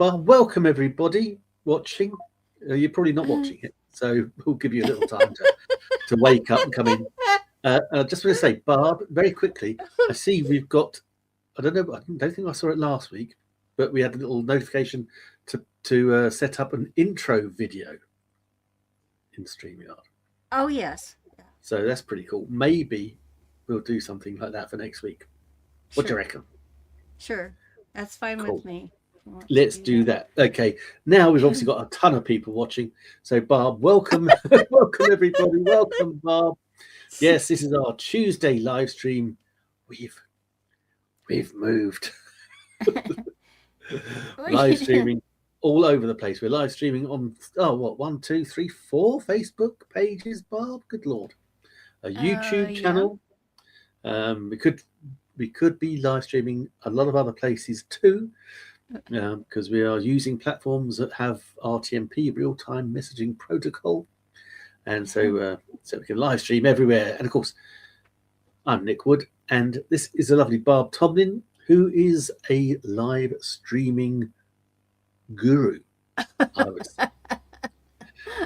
Well, welcome everybody watching. You're probably not watching it, so we'll give you a little time to wake up and come in. I just want to say, Barb, very quickly, I see we've got, I don't know, I don't think I saw it last week, but we had a little notification to set up an intro video in StreamYard. Oh, yes. So that's pretty cool. Maybe we'll do something like that for next week. What do you Sure. reckon? Sure. That's fine with Cool. me. If you want to Let's do that. Okay. Now we've obviously got a ton of people watching. So Barb, welcome. Welcome everybody. Welcome, Barb. Yes, this is our Tuesday live stream. We've moved. Live streaming all over the place. We're live streaming on 1, 2, 3, 4 Facebook pages, Barb. Good Lord. A YouTube channel. We could be live streaming a lot of other places too. Because we are using platforms that have RTMP, real-time messaging protocol, and so we can live stream everywhere. And of course, I'm Nick Wood, and this is a lovely Barb Tomlin, who is a live streaming guru, I would say.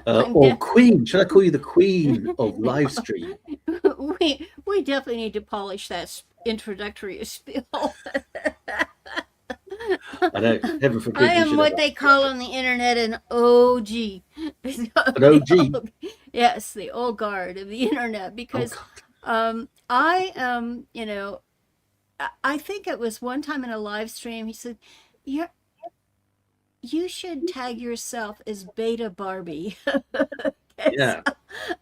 Or queen. Should I call you the queen of live stream? We definitely need to polish that introductory spiel. I know, heaven forbid. I am what they call on the internet an OG. An OG? Yes, the old guard of the internet, because I am, I think it was one time in a live stream, he said, you should tag yourself as Beta Barbie. Yeah.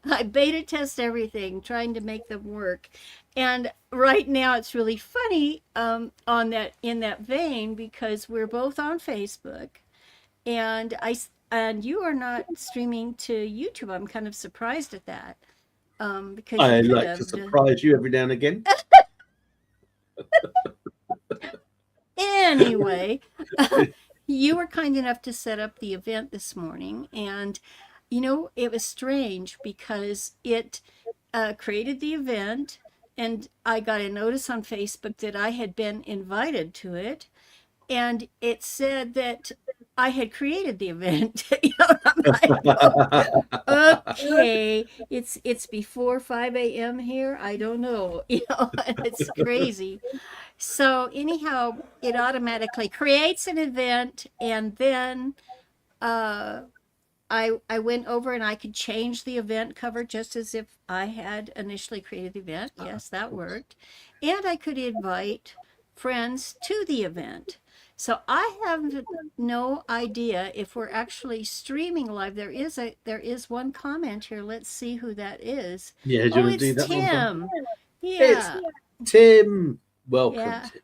I beta test everything, trying to make them work. And right now it's really funny in that vein, because we're both on Facebook, and you are not streaming to YouTube. I'm kind of surprised at that. Because I like to surprise you every now and again. Anyway, you were kind enough to set up the event this morning, and it was strange because it created the event, and I got a notice on Facebook that I had been invited to it, and it said that I had created the event. I'm like, okay, it's before 5 a.m. here. I don't know. It's crazy. So anyhow, it automatically creates an event, and then I went over and I could change the event cover just as if I had initially created the event. Yes, that worked. And I could invite friends to the event. So I have no idea if we're actually streaming live. There is one comment here. Let's see who that is. Yeah, it's Tim. Yeah. It's Tim. Welcome, Tim.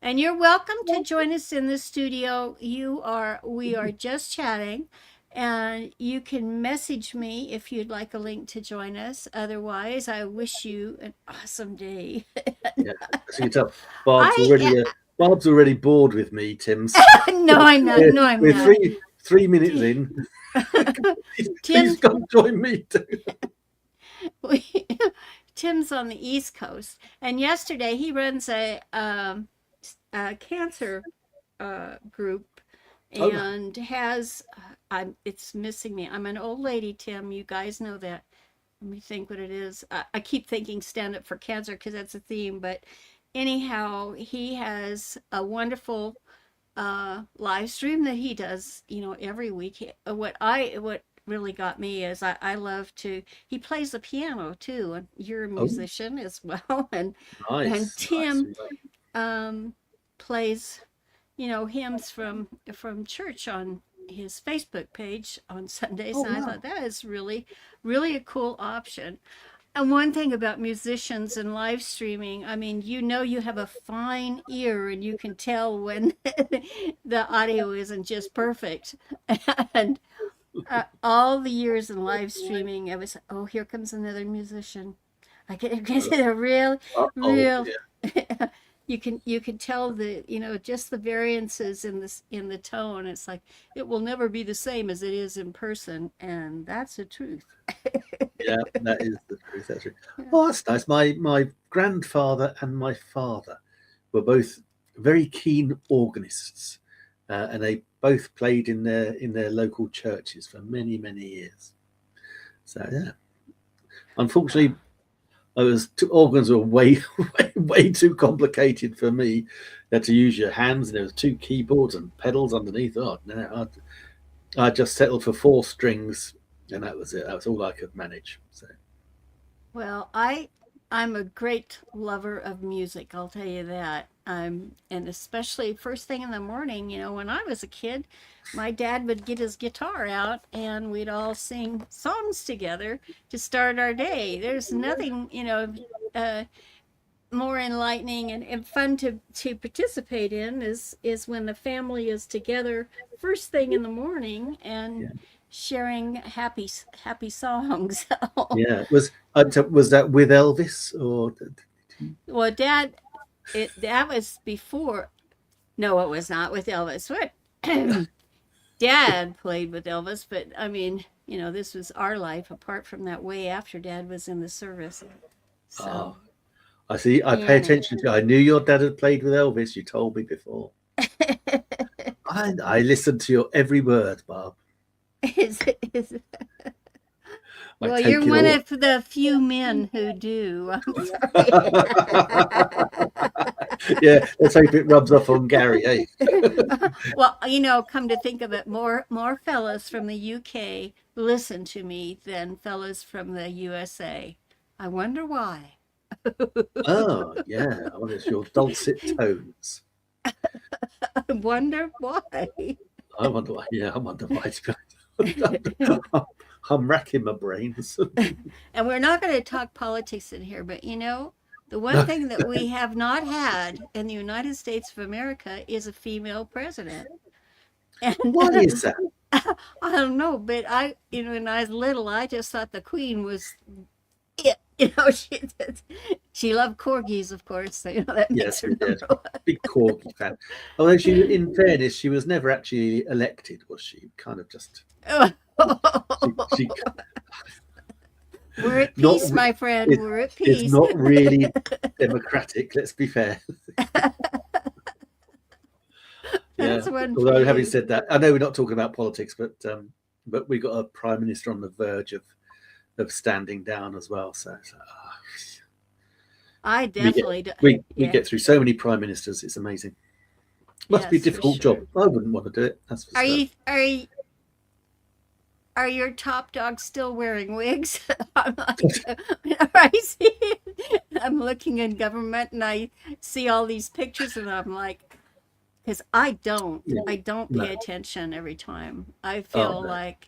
And you're welcome to join us in the studio. We are just chatting. And you can message me if you'd like a link to join us. Otherwise, I wish you an awesome day. Yeah, as you can tell, Barb's already bored with me, Tim. No, I'm not. No, I'm we're not. 3 minutes in. Please come join me too. Tim's on the East Coast, and yesterday he runs a cancer group, and has it's missing me. I'm an old lady, Tim. You guys know that. Let me think what it is. I keep thinking Stand Up for Cancer because that's a theme. But anyhow, he has a wonderful live stream that he does, every week. What really got me is I love to. He plays the piano too, and you're a musician as well. And Tim plays, hymns from church on his Facebook page on Sundays. And I thought that is really, really a cool option. And one thing about musicians and live streaming, I mean, you have a fine ear, and you can tell when the audio isn't just perfect. And all the years in live streaming, I was, here comes another musician. I get a real. Yeah. You can tell just the variances in the tone. It's like it will never be the same as it is in person, and that's the truth. Yeah, that is the truth. That's true. Oh, that's nice. My grandfather and my father were both very keen organists, and they both played in their local churches for many years. So yeah, unfortunately, organs were way too complicated for me. You had to use your hands, and there was 2 keyboards and pedals underneath. Oh no, I just settled for 4 strings, and that was it. That was all I could manage. So Well, I'm a great lover of music, I'll tell you that. And especially first thing in the morning, when I was a kid, my dad would get his guitar out and we'd all sing songs together to start our day. There's nothing, uh, more enlightening and fun to participate in is when the family is together first thing in the morning and yeah, sharing happy songs. yeah. Was that with Elvis or? Well, that was before. No, it was not with Elvis. What? Dad played with Elvis, but I mean, this was our life apart from that way after Dad was in the service. Oh, So, I see. I pay yeah. attention to. I knew your dad had played with Elvis. You told me before. I listened to your every word, Barb. is, is, I well, take you're it one all. of the few men who do. I'm sorry. Yeah, let's hope it rubs off on Gary. Eh? Well, come to think of it, more fellas from the UK listen to me than fellas from the USA. I wonder why. Oh, yeah. I wonder if your dulcet tones. I wonder why. I wonder why. Yeah, I wonder why. To be honest. I'm racking my brains. And we're not going to talk politics in here, but the one No, thing that we have not had in the United States of America is a female president. And why is that? I don't know, but when I was little, I just thought the queen was it. She loved corgis, of course, so that makes Yes, her we did. number Big Corgi fan. Although in fairness, she was never actually elected, was she? Kind of just. one. She We're at not. peace, my friend. It, We're at it's peace. not really democratic. Let's be fair. Yeah. That's one for Although having you. said that, I know we're not talking about politics, but we got a prime minister on the verge of standing down as well. So I we get definitely do. we Yeah. get through so many prime ministers. It's amazing. Must be a Yes, for difficult job. sure. I wouldn't want to do it. That's for Are certain. you are you, are your top dogs still wearing wigs? I'm like, I see. I'm looking in government and I see all these pictures and I'm like, because Yeah. I don't No. pay attention every time. I Oh feel no. like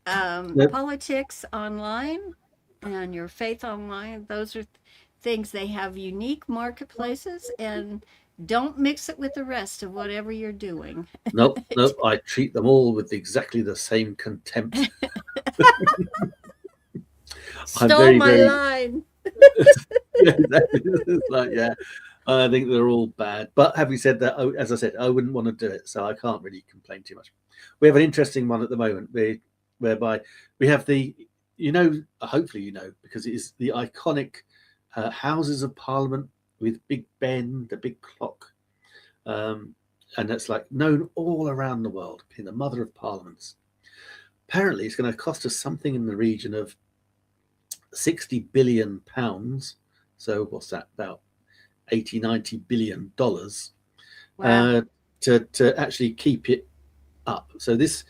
Nope. politics online and your faith online, those are things they have unique marketplaces and don't mix it with the rest of whatever you're doing. Nope. Nope. I treat them all with exactly the same contempt. I'm Stole very, my very. line. It's like, yeah, I think they're all bad. But having said that, as I said, I wouldn't want to do it, so I can't really complain too much. We have an interesting one at the moment, whereby we have hopefully because it is the iconic Houses of Parliament with Big Ben, the big clock, and that's like known all around the world, being the mother of parliaments. Apparently, it's going to cost us something in the region of £60 billion. So what's that, about 80-90 billion dollars, Wow. to actually keep it up. So this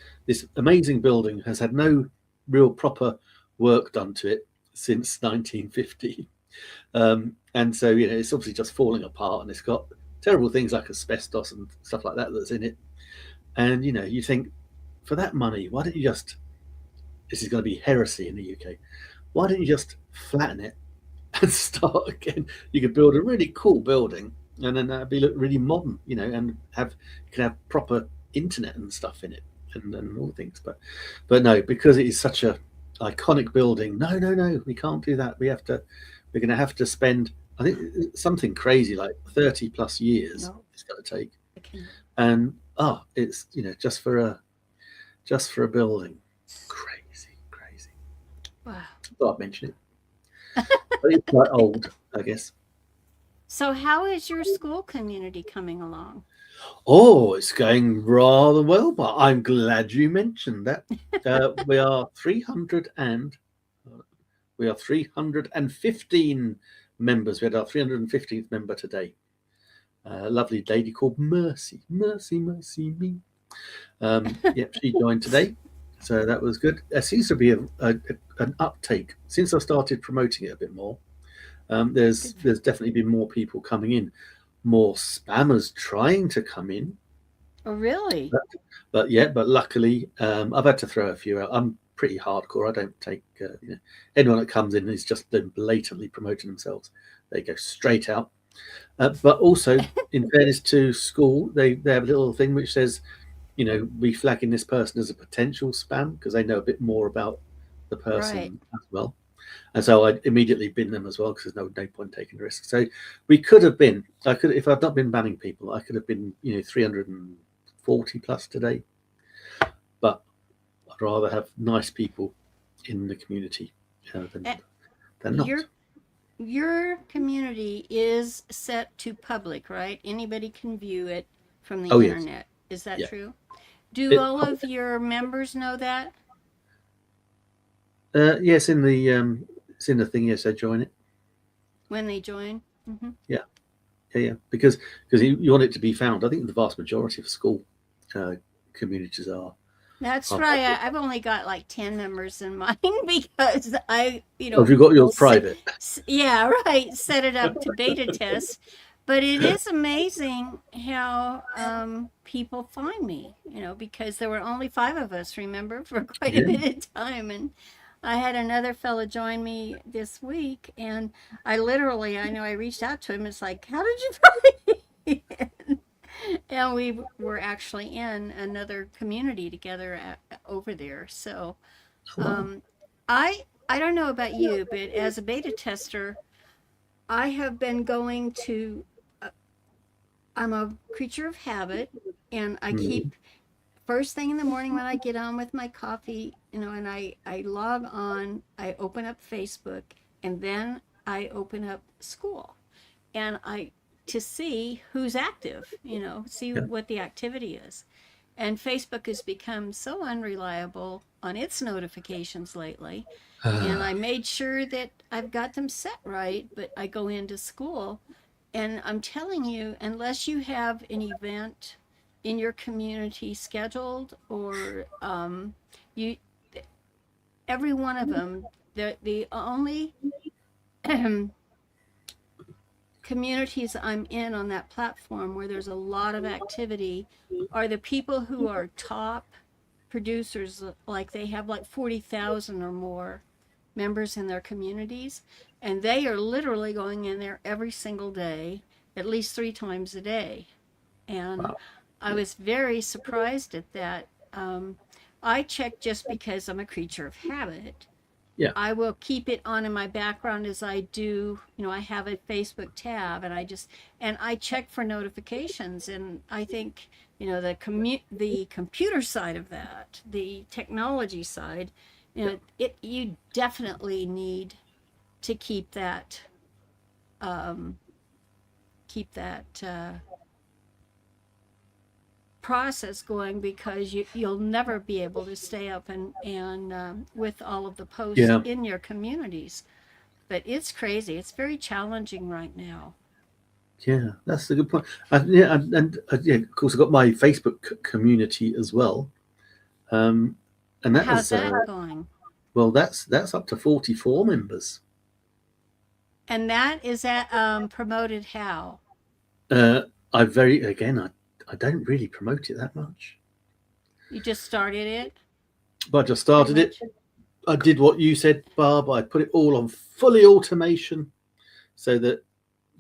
amazing building has had no real proper work done to it since 1950, and so it's obviously just falling apart, and it's got terrible things like asbestos and stuff like that that's in it. And you think, for that money, why don't you just? This is going to be heresy in the UK. Why don't you just flatten it and start again? You could build a really cool building, and then that'd look really modern, and you can have proper internet and stuff in it, and all things. But no, because it is such a iconic building. No, we can't do that. We're going to have to spend, I think, something crazy like 30 plus years No, it's going to take, I can. and it's just for a building, crazy. Wow. Thought I'd mention it. But it's quite old, I guess. So, how is your school community coming along? Oh, it's going rather well, but I'm glad you mentioned that. We are 315 members. We had our 315th member today. A lovely lady called Mercy. Mercy, mercy me. Yep, she joined today. So that was good. There seems to be an uptake since I started promoting it a bit more. There's definitely been more people coming in, more spammers trying to come in. Oh, really? But luckily, I've had to throw a few out. I'm pretty hardcore. I don't take anyone that comes in is just blatantly promoting themselves. They go straight out. But also, in fairness to school, they have a little thing which says, we flagging this person as a potential spam because they know a bit more about the person Right. as well. And so I immediately bin them as well because there's no point taking the risk. So we could have been, if I'd not been banning people, I could have been, 340 plus today. But I'd rather have nice people in the community than not. Your community is set to public, right? Anybody can view it from the Oh, yes. internet. Is that Yeah. true? Do all of your members know that Yes, it's in the thing. Yes, I join it. when they join? Mm-hmm. Yeah, because you want it to be found. I think the vast majority of school communities are. That's right. I've only got like 10 members in mine because Oh, have you got yours private? Yeah, right. Set it up to beta test. But it is amazing how people find me, because there were only 5 of us, remember, for quite a Yeah. bit of time. And I had another fella join me this week, and I know I reached out to him. It's like, how did you find me? And we were actually in another community together over there. So Wow. I don't know about you, but as a beta tester, I have been going to. I'm a creature of habit, and I keep first thing in the morning when I get on with my coffee, and I log on. I open up Facebook, and then I open up school, and I to see who's active, see Yeah. what the activity is. And Facebook has become so unreliable on its notifications lately. And I made sure that I've got them set right, but I go into school, and I'm telling you, unless you have an event in your community scheduled, or you, every one of them, the only communities I'm in on that platform where there's a lot of activity are the people who are top producers, like they have like 40,000 or more members in their communities, and they are literally going in there every single day, at least 3 times a day. And Wow. I was very surprised at that. I check just because I'm a creature of habit. Yeah. I will keep it on in my background as I do. I have a Facebook tab, and I check for notifications. And I think the computer side of that, the technology side, you definitely need to keep that process going, because you'll never be able to stay up and with all of the posts Yeah. in your communities. But it's crazy. It's very challenging right now. Yeah, that's a good point. Of course, I've got my Facebook community as well, and that How's was that going? well, that's up to 44 members. And that is that promoted how? I don't really promote it that much, You just started it? but I just started it. I did what you said, Barb. I put it all on fully automation, so that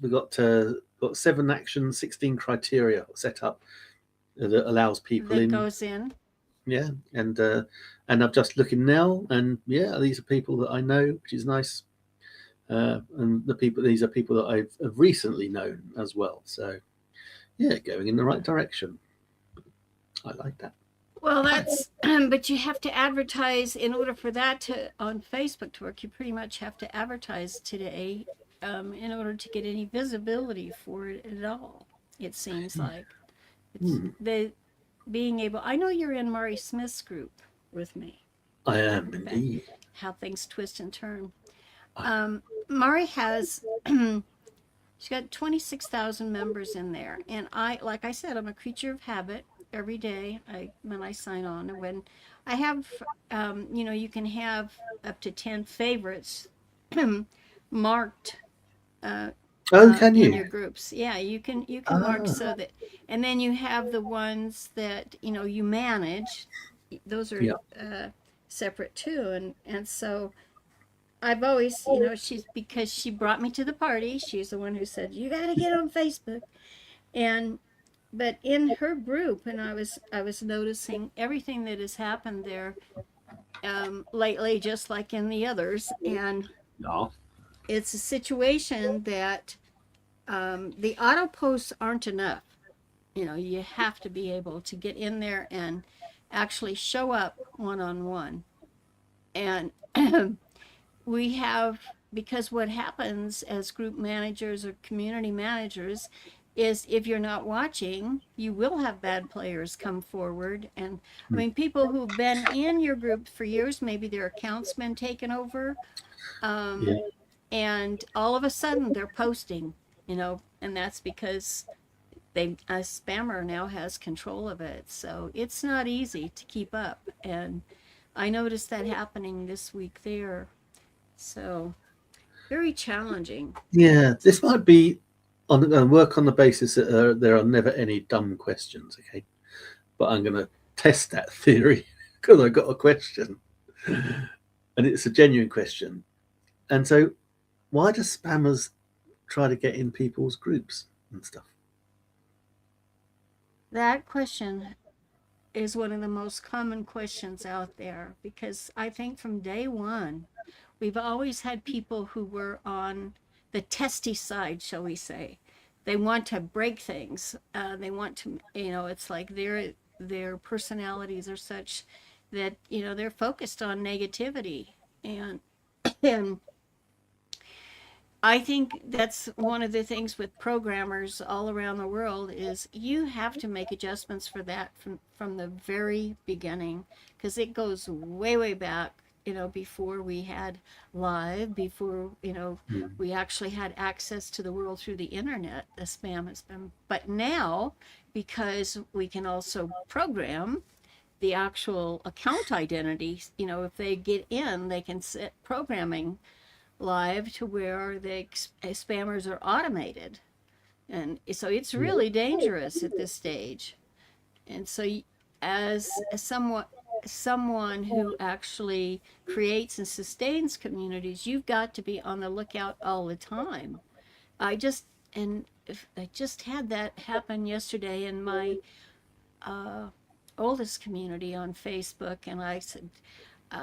we got 7 actions, 16 criteria set up that allows people That in. goes in. Yeah, and I'm just looking now, and yeah, these are people that I know, which is nice. And these are people that I've recently known as well. So yeah, going in the right direction. I like that. Well, that's, but you have to advertise in order for that to, on Facebook to work. You pretty much have to advertise today in order to get any visibility for it at all, it seems like. It's the being able. I know you're in Mari Smith's group with me. I am indeed. How things twist and turn. I- Mari has. She's got 26,000 members in there, and like I said, I'm a creature of habit. Every day, when I sign on, and when I have, you can have up to 10 favorites marked Oh, can in you? your groups. Yeah, you can mark so that, and then you have the ones that you manage. Those are Yeah. separate too, and so I've always, she's because she brought me to the party. She's the one who said you got to get on Facebook, and but in her group, and I was noticing everything that has happened there lately, just like in the others, and No. it's a situation that the auto posts aren't enough. You have to be able to get in there and actually show up one on one, and we have because what happens as group managers or community managers is if you're not watching, you will have bad players come forward. And I mean, people who've been in your group for years, maybe their account's been taken over, Yeah. and all of a sudden they're posting, and that's because a spammer now has control of it. So it's not easy to keep up. And I noticed that happening this week there. So very challenging. Yeah. This might be work on the basis that there are never any dumb questions. Okay, but I'm going to test that theory because I got a question, and it's a genuine question. And so, why do spammers try to get in people's groups and stuff? That question is one of the most common questions out there because I think from day one, we've always had people who were on the testy side, shall we say. They want to break things. They want to, it's like their personalities are such that they're focused on negativity, and and I think that's one of the things with programmers all around the world is you have to make adjustments for that from the very beginning because it goes way back, before we had live, before, we actually had access to the world through the internet. The spam has been, but now because we can also program the actual account identity, if they get in, they can set programming live to where the spammers are automated, and so it's really dangerous at this stage. And so as someone who actually creates and sustains communities, you've got to be on the lookout all the time. I just and if I just had that happen yesterday in my oldest community on Facebook, and I said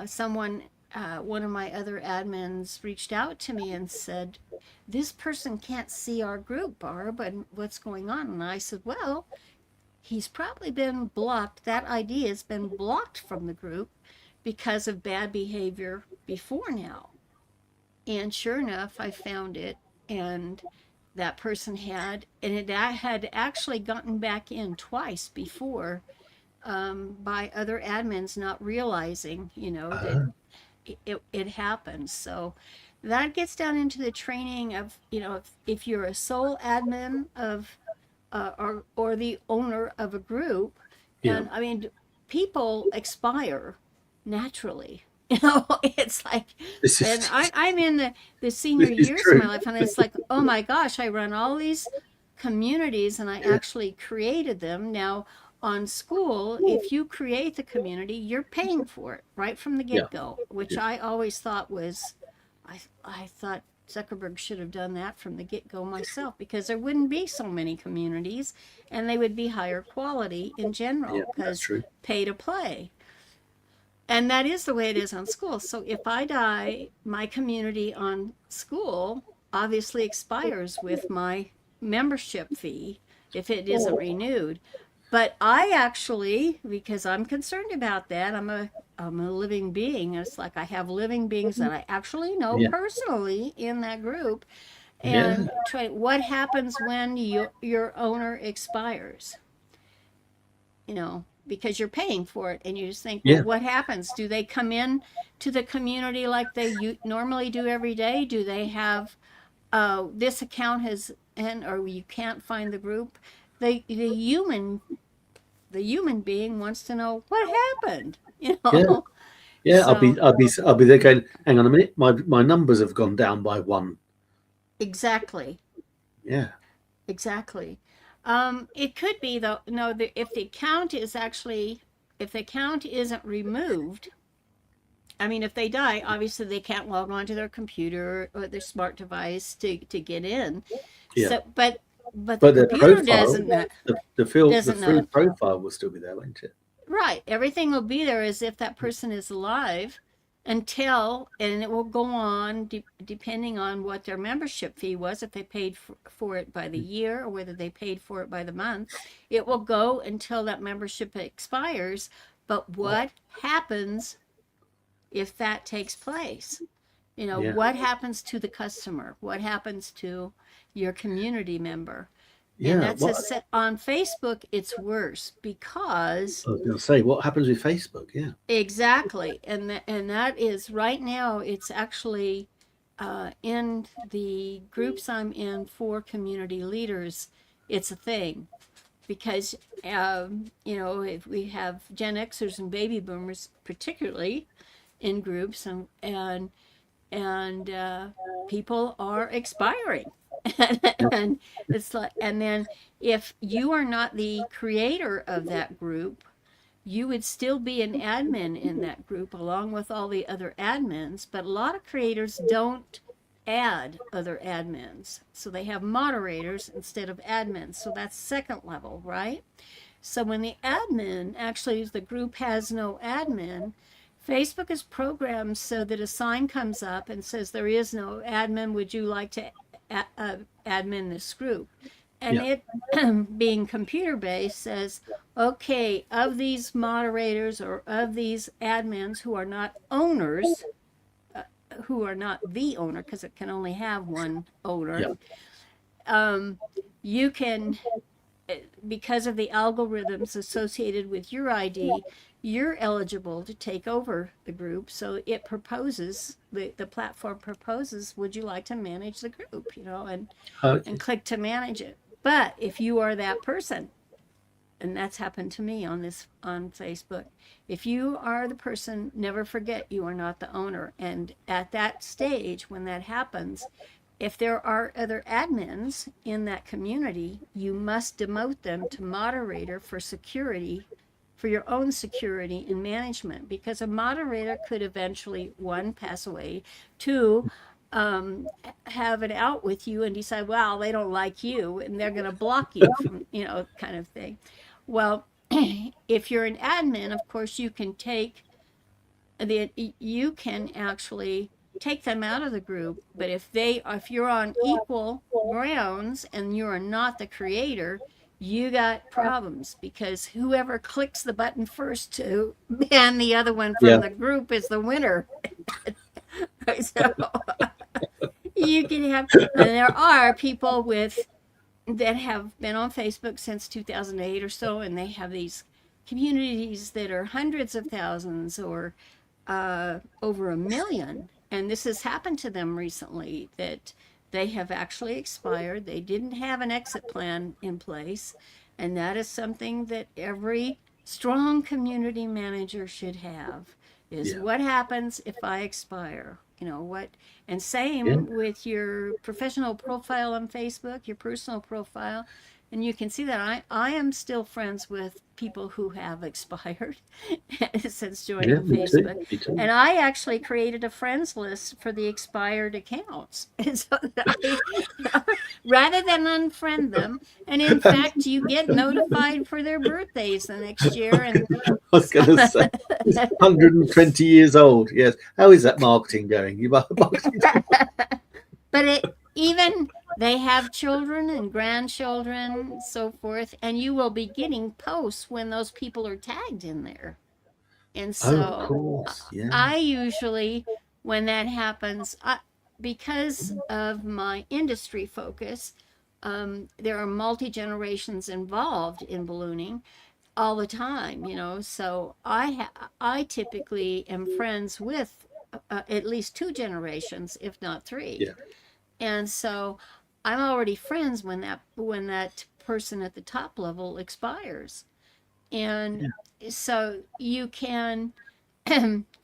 someone one of my other admins reached out to me and said, this person can't see our group, Barb, and what's going on? And I said, well, he's probably been blocked. That ID has been blocked from the group because of bad behavior before now. And sure enough, I found it, and that person and it had actually gotten back in twice before by other admins not realizing, that it happens. So that gets down into the training of, if you're a sole admin of or the owner of a group, Yeah. and I mean, people expire naturally. It's like, This and is I'm in the senior this is years of true. my life, and it's like, oh my gosh, I run all these communities, and I actually created them. Now, on school, if you create the community, you're paying for it right from the Yeah. get-go, which Yeah. I always thought was, I thought Zuckerberg should have done that from the get-go myself, because there wouldn't be so many communities, and they would be higher quality in Yeah. general That's because true. pay to play. And that is the way it is on school. So if I die, my community on school obviously expires with my membership fee if it isn't renewed. But I actually, because I'm concerned about that, I'm a living being. It's like I have living beings that I actually know Yeah. personally in that group. Yeah. And what happens when your owner expires? because you're paying for it, and you just think, well, Yeah. what happens? Do they come in to the community like they normally do every day? Do they have this account has and or you can't find the group? The human being wants to know what happened, Yeah. Yeah. So I'll be there going, hang on a minute, my numbers have gone down by one. exactly. Yeah. Exactly. It could be though. No, if the account is actually, if the account isn't removed, I mean, if they die, obviously they can't log on to their computer or their smart device to get in. Yeah. So, but the But their computer profile, doesn't know. the Doesn't free know. profile will still be there, won't it? Right. Everything will be there as if that person is alive until, and it will go on depending on what their membership fee was, if they paid for it by the year or whether they paid for it by the month. It will go until that membership expires. But what happens if that takes place? Yeah. What happens to the customer? What happens to your community member? And Yeah. that's on Facebook, it's worse because I was going to say, what happens with Facebook? Yeah. exactly, and that is right now. It's actually in the groups I'm in for community leaders. It's a thing because if we have Gen Xers and baby boomers, particularly in groups, and people are expiring. And it's like, and then if you are not the creator of that group, you would still be an admin in that group along with all the other admins. But a lot of creators don't add other admins, so they have moderators instead of admins. So that's second level, right? So when the admin, actually the group has no admin, Facebook is programmed so that a sign comes up and says, there is no admin. Would you like to admin this group? And Yeah. it, being computer based, says, okay, of these moderators or of these admins who are not owners, who are not the owner, because it can only have one owner, you can, because of the algorithms associated with your ID, you're eligible to take over the group. So it proposes, the platform proposes, would you like to manage the group, Okay. and click to manage it. But if you are that person, and that's happened to me on Facebook, if you are the person, never forget you are not the owner. And at that stage, when that happens, if there are other admins in that community, you must demote them to moderator for security, for your own security and management, because a moderator could eventually, one, pass away, two, have it out with you and decide, well, they don't like you and they're going to block you from, kind of thing. Well, if you're an admin, of course, you can actually take them out of the group. But if you're on equal grounds and you are not the creator, you got problems, because whoever clicks the button first to ban the other one from the group is the winner. So you can have, and there are people that have been on Facebook since 2008 or so, and they have these communities that are hundreds of thousands or over 1 million. And this has happened to them recently, that they have actually expired. They didn't have an exit plan in place. And that is something that every strong community manager should have, is what happens if I expire? And same with your professional profile on Facebook, your personal profile. And you can see that I am still friends with people who have expired since joining Facebook. Me too. And I actually created a friends list for the expired accounts. And so rather than unfriend them, and in fact, you get notified for their birthdays the next year. And I was going to say, 120 years old. Yes. How is that marketing going? But even they have children and grandchildren, so forth, and you will be getting posts when those people are tagged in there. And so of course. Yeah. I usually, when that happens, because of my industry focus, there are multi-generations involved in ballooning. all the time, So I typically am friends with at least two generations, if not three. Yeah. And so I'm already friends when that person at the top level expires. And Yeah. so you can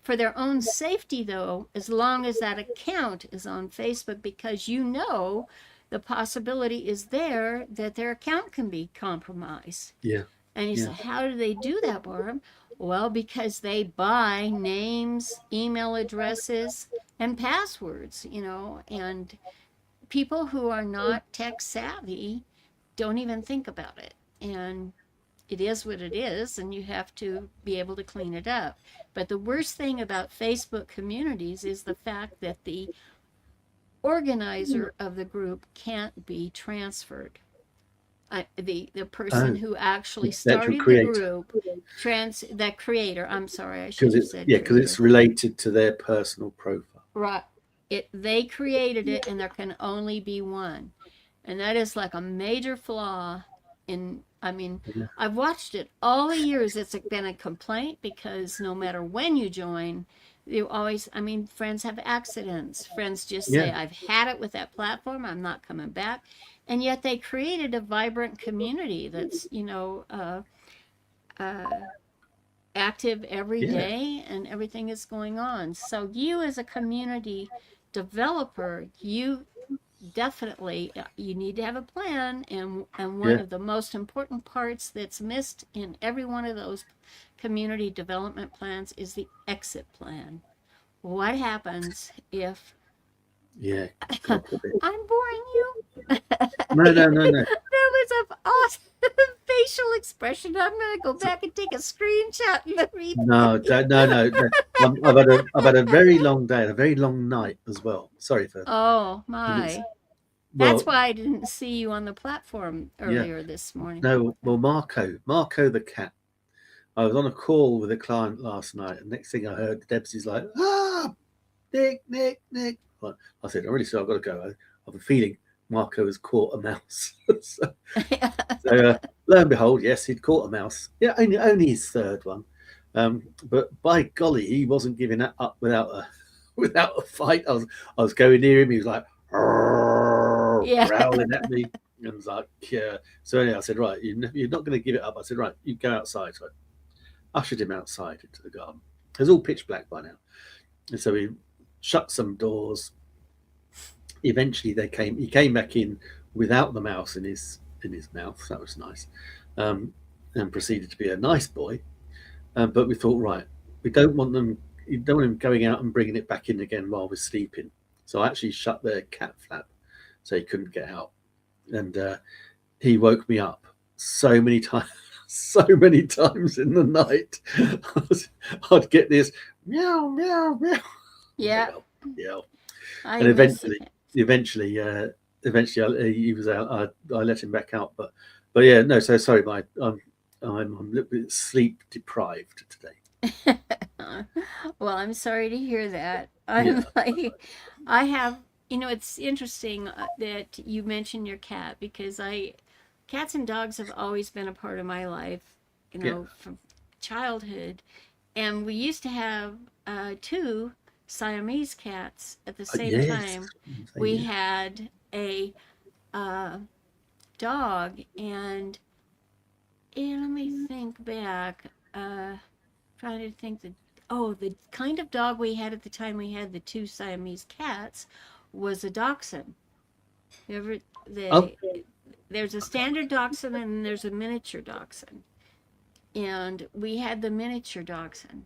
for their own safety though, as long as that account is on Facebook, because the possibility is there that their account can be compromised. Yeah. And you Yeah. say, how do they do that, Barb? Well, because they buy names, email addresses, and passwords, and people who are not tech savvy don't even think about it. And it is what it is, and you have to be able to clean it up. But the worst thing about Facebook communities is the fact that the organizer of the group can't be transferred. The person Oh, who actually the actual started the creator. group, that creator. I'm sorry, I should Because have it's said because creator. it's related to their personal profile. Right. They created it, and there can only be one. And that is like a major flaw in, I mean, Yeah. I've watched it all the years. It's been a complaint because no matter when you join, you always, friends have accidents. Friends just say, Yeah. I've had it with that platform, I'm not coming back. And yet they created a vibrant community that's, uh, active every Yeah. day, and everything is going on. So you as a community developer, you need to have a plan, and one Yeah. of the most important parts that's missed in every one of those community development plans is the exit plan. What happens if Yeah. God forbid. I'm boring you? No, no, no, no. That was an awesome facial expression. I'm gonna go back and take a screenshot and No, replay. no, no, no. I've had a very long day and a very long night as well. Sorry for Oh it's my. That's well, why I didn't see you on the platform yeah. earlier this morning. No, well, Marco the cat. I was on a call with a client last night, and next thing I heard, Debsy's like, Nick. Well, I said, I'm really sorry, I've got to go. I have a feeling Marco has caught a mouse. So, lo and behold, yes, he'd caught a mouse. Yeah, only his third one. But by golly, he wasn't giving that up without a fight. I was going near him. He was like Yeah. growling at me, and I was like, yeah. So anyway, I said, right, you're not going to give it up. I said, right, you go outside. So I ushered him outside into the garden. It was all pitch black by now, and so we shut some doors. Eventually, he came back in without the mouse in his mouth. That was nice, and proceeded to be a nice boy. But we thought, right, we don't want them. You don't want him going out and bringing it back in again while we're sleeping. So I actually shut the cat flap so he couldn't get out. And he woke me up so many times, so many times in the night. I'd get this meow, meow, meow. Yeah. Yeah. I And miss eventually, he was out. I let him back out, but yeah, no. So sorry, I'm a little bit sleep deprived today. Well, I'm sorry to hear that. Yeah. I have, it's interesting that you mentioned your cat, because cats and dogs have always been a part of my life, Yeah. from childhood. And we used to have two Siamese cats at the same Yes. time. We had a dog, and let me think back. Trying to think the kind of dog we had at the time we had the two Siamese cats was a dachshund. Ever Oh, there's a standard dachshund and there's a miniature dachshund, and we had the miniature dachshund.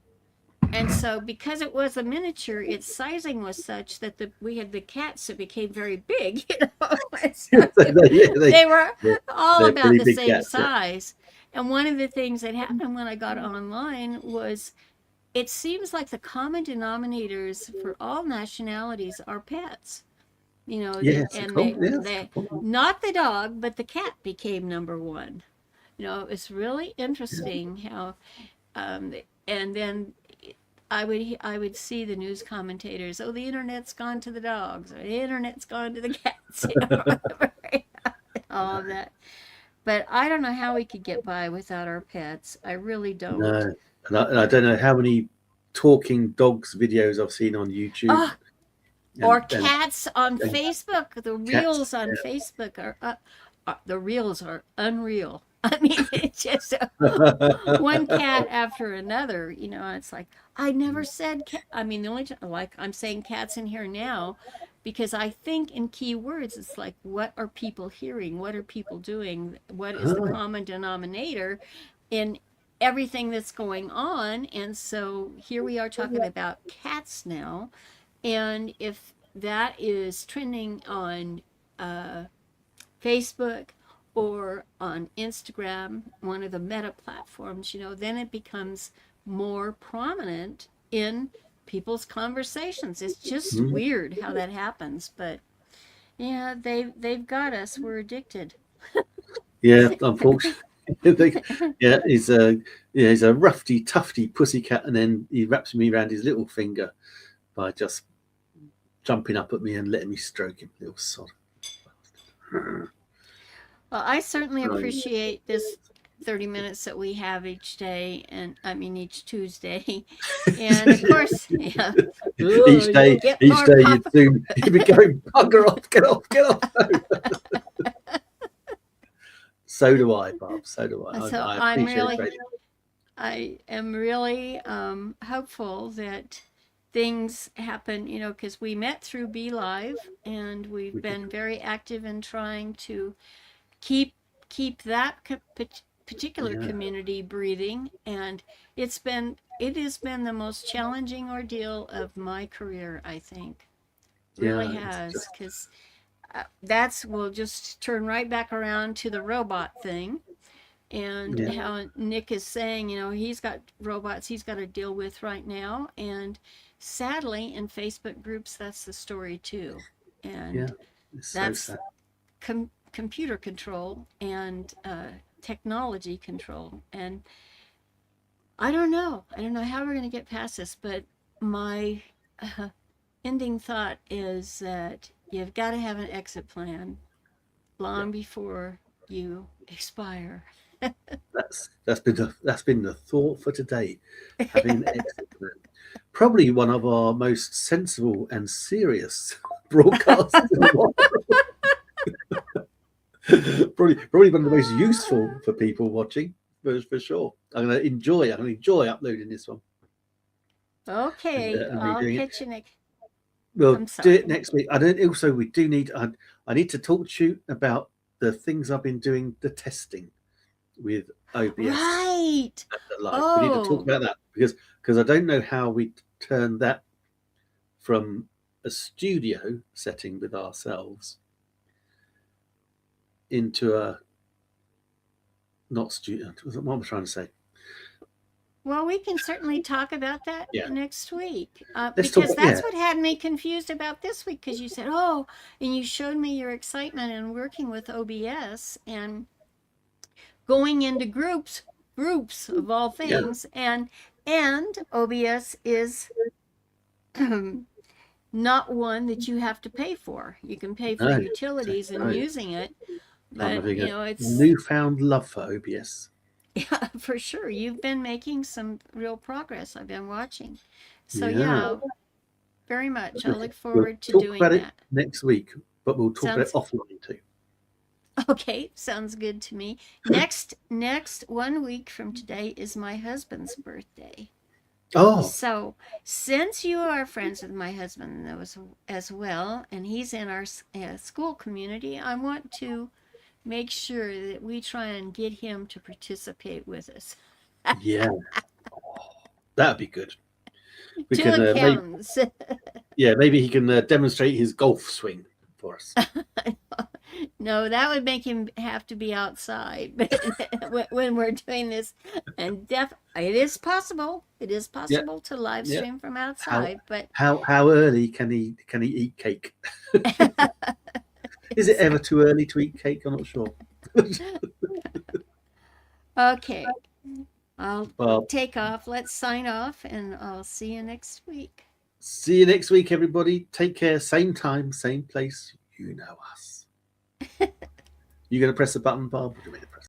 And so, because it was a miniature, its sizing was such that we had the cats that became very big. They were all they're about pretty the big same cats. Yeah. size. And one of the things that happened when I got online was, it seems like the common denominators for all nationalities are pets. Yes. Not the dog, but the cat became number one. It's really interesting how, and then I would see the news commentators, oh, the internet's gone to the dogs, or the internet's gone to the cats, all of that. But I don't know how we could get by without our pets. I really don't. No, and I don't know how many talking dogs videos I've seen on YouTube Oh, or and cats on and Facebook. The cats. reels on Facebook the reels are unreal. I mean, it's just one cat after another. You know, it's like I never said cat. I mean, the only time, like I'm saying cats in here now, because I think in key words, it's like what are people hearing? What are people doing? What is the Oh, common denominator in everything that's going on? And so here we are talking about cats now, and if that is trending on uh, Facebook or on Instagram, one of the meta platforms, you know, then it becomes more prominent in people's conversations. It's just mm, weird how that happens, but yeah, they've got us. We're addicted. yeah, unfortunately. Yeah, he's a roughy, tufty pussycat, and then he wraps me around his little finger by just jumping up at me and letting me stroke him, little sod. Well, I certainly Right. appreciate this 30 minutes that we have each day, and I mean each Tuesday. And of course, yeah, each ooh, you'll day, get each more day pop. you'd be going, bugger off, get off, get off. So do I, Bob. So do I. So I appreciate it greatly. I am really hopeful that things happen, you know, because we met through Be Live, and we've We did. been very active in trying to keep that particular Yeah, community breathing, and it has been the most challenging ordeal of my career, I think. Really yeah. It's has, just because that's we'll just turn right back around to the robot thing, and yeah, how Nick is saying, you know, he's got robots he's got to deal with right now, and sadly in Facebook groups that's the story too, yeah. and It's so that's sad. computer control and technology control. And I don't know how we're going to get past this, but my uh, ending thought is that you've got to have an exit plan Yeah, long before you expire. that's been the thought for today. Having an exit plan. Probably one of our most sensible and serious broadcasts in a while. Probably one of the most useful for people watching, for sure. I'm going to enjoy uploading this one Okay, and I'll redoing it. catch you next. We'll I'm do sorry. it next week. I don't. Also, we do need. I need to talk to you about the things I've been doing, the testing with OBS Right. live. We need to talk Oh, about that because I don't know how we turn that from a studio setting with ourselves into a not studio. What am I trying to say? well, we can certainly talk about that Yeah, next week, let's talk. because Yeah, that's what had me confused about this week. Because you said, "Oh," and you showed me your excitement in working with OBS and going into groups of all yeah. things, and OBS is not one that you have to pay for. You can pay for No, utilities in no. using it, I'm but having you a know, it's newfound love for OBS. yeah, for sure. You've been making some real progress. I've been watching. So Yeah, yeah, very much. I look we'll forward to talk doing about it that. next week, but we'll talk about it Sounds offline too. okay. Sounds good to me. Next 1 week from today is my husband's birthday. Oh, So, since you are friends with my husband as well, and he's in our school community, I want to make sure that we try and get him to participate with us. yeah, that'd be good. We Two can maybe, accountants. yeah, maybe he can demonstrate his golf swing for us. No, that would make him have to be outside when we're doing this. And it is possible. It is Yeah, possible to live yeah. stream from How outside, but how early can he eat cake? Is it ever too early to eat cake? I'm not sure. okay. I'll Well, take off. Let's sign off, and I'll see you next week. see you next week, everybody. Take care. Same time, same place. You know us. You going to press the button, Bob? Or do you want me to press?